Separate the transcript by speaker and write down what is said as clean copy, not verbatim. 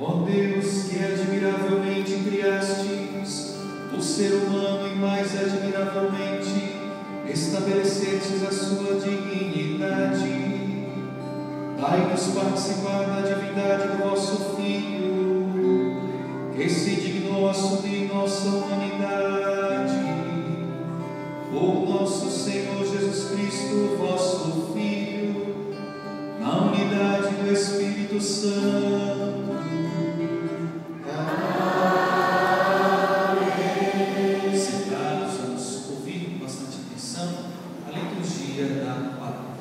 Speaker 1: Ó Deus, que admiravelmente criastes o ser humano e mais admiravelmente estabelecestes a sua dignidade, dai-nos participar da divindade do vosso Filho, que se dignou assumir nossa humanidade, por nosso Senhor Jesus Cristo, vosso Filho, na unidade do Espírito Santo. Sentados, vamos ouvir com bastante atenção a liturgia da palavra.